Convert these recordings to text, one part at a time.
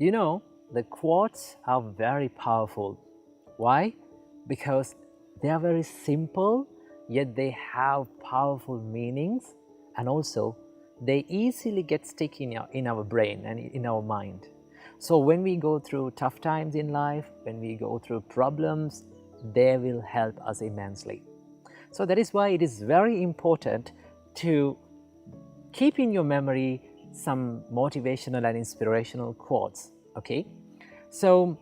You know, the quotes are very powerful. Why? Because they are very simple, yet they have powerful meanings, and also they easily get stick in our brain and in our mind. So when we go through tough times in life, when we go through problems, they will help us immensely. So that is why it is very important to keep in your memory some motivational and inspirational quotes. Okay, so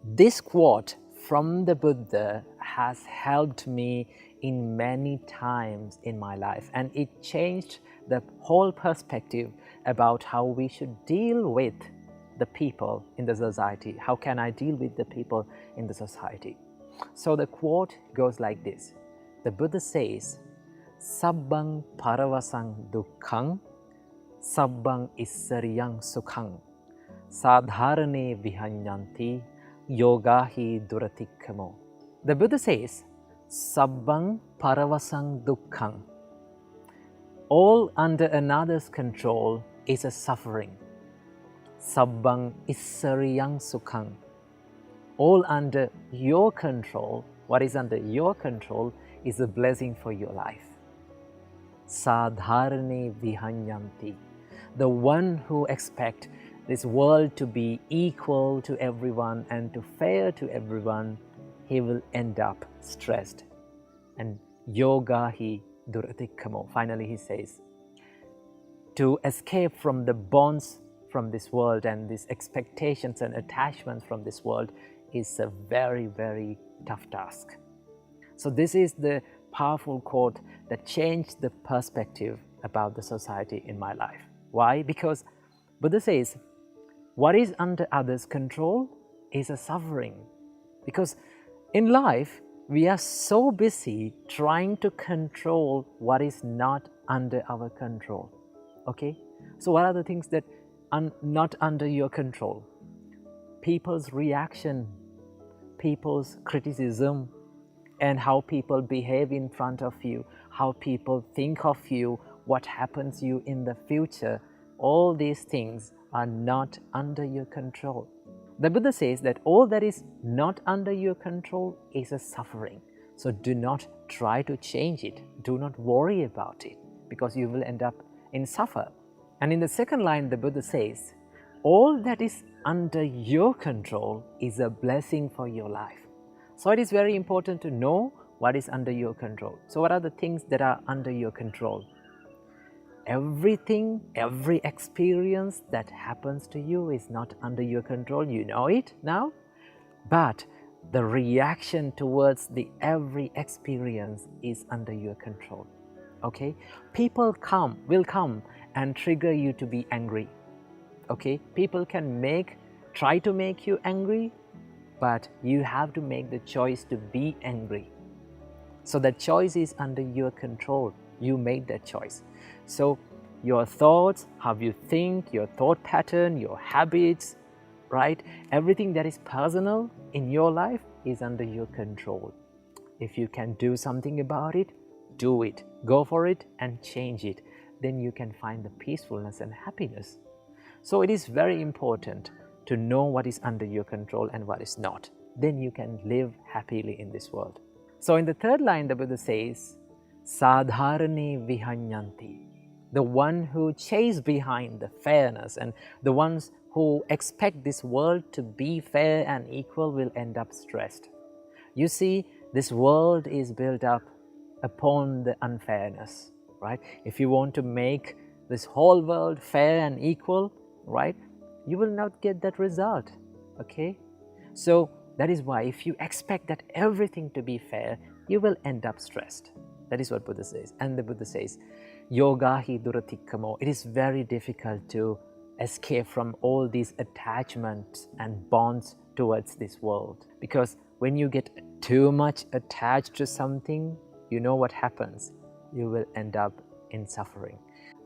this quote from the Buddha has helped me in many times in my life, and it changed the whole perspective about how we should deal with the people in the society. How can I deal with the people in the society? So the quote goes like this. The Buddha says, Sabbang paravasang dukkhang, sabbang issariyang sukhang, sadharane vihanyanti, yogahi duratikkamo. The Buddha says, Sabbang paravasang dukkhang. All under another's control is a suffering. Sabbang issariyang sukhang. All under your control, what is under your control is a blessing for your life. Sadharane vihanyanti. The one who expects this world to be equal to everyone and to fair to everyone, he will end up stressed. And yogahi duratikkamo. Finally he says, to escape from the bonds from this world and these expectations and attachments from this world is a very, very tough task. So this is the powerful quote that changed the perspective about the society in my life. Why? Because Buddha says, what is under others' control is a suffering. Because in life, we are so busy trying to control what is not under our control. Okay? So what are the things that are not under your control? People's reaction, people's criticism, and how people behave in front of you, how people think of you, what happens to you in the future, all these things are not under your control. The Buddha says that all that is not under your control is a suffering. So do not try to change it. Do not worry about it, because you will end up in suffer. And in the second line, the Buddha says, all that is under your control is a blessing for your life. So it is very important to know what is under your control. So what are the things that are under your control? Everything, every experience that happens to you is not under your control. You know it now. But the reaction towards the every experience is under your control. Okay? People will come and trigger you to be angry. Okay? People can try to make you angry, but you have to make the choice to be angry. So that choice is under your control. You made that choice. So your thoughts, how you think, your thought pattern, your habits, right? Everything that is personal in your life is under your control. If you can do something about it, do it. Go for it and change it. Then you can find the peacefulness and happiness. So it is very important to know what is under your control and what is not. Then you can live happily in this world. So in the third line, the Buddha says, Sadharane vihanyanti. The one who chase behind the fairness and the ones who expect this world to be fair and equal will end up stressed. You see, this world is built up upon the unfairness, right? If you want to make this whole world fair and equal, right, you will not get that result, okay? So that is why if you expect that everything to be fair, you will end up stressed. That is what Buddha says. And the Buddha says, yogahi duratikkamo. It is very difficult to escape from all these attachments and bonds towards this world. Because when you get too much attached to something, you know what happens. You will end up in suffering.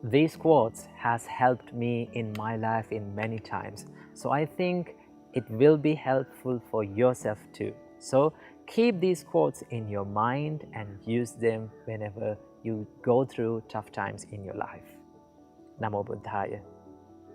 These quotes has helped me in my life in many times. So I think it will be helpful for yourself too. So keep these quotes in your mind and use them whenever you go through tough times in your life. Namo Buddhaya.